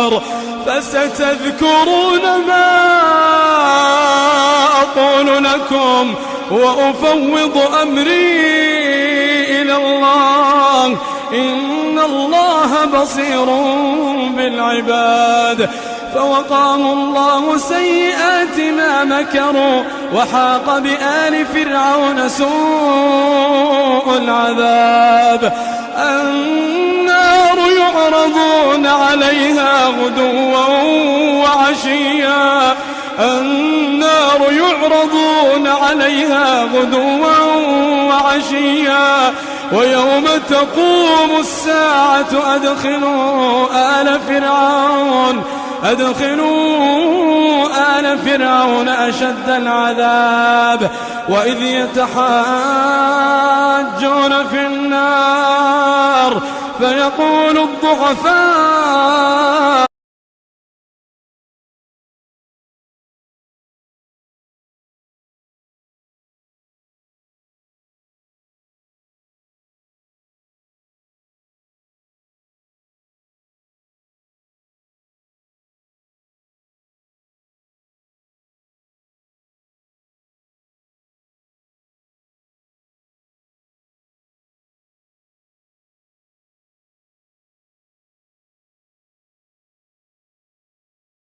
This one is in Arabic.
النار. فستذكرون ما أقول لكم وأفوض أمري إلى الله، إن الله بصير بالعباد. فوقاه الله سيئات ما مكروا وحاق بآل فرعون سوء العذاب. النار يعرضون عليها غدوا وعشيا، النار يعرضون عليها غدوا وعشيا، ويوم تقوم الساعة أدخلوا آل فرعون أشد العذاب. وإذ يتحاجون في النار فيقول الضعفاء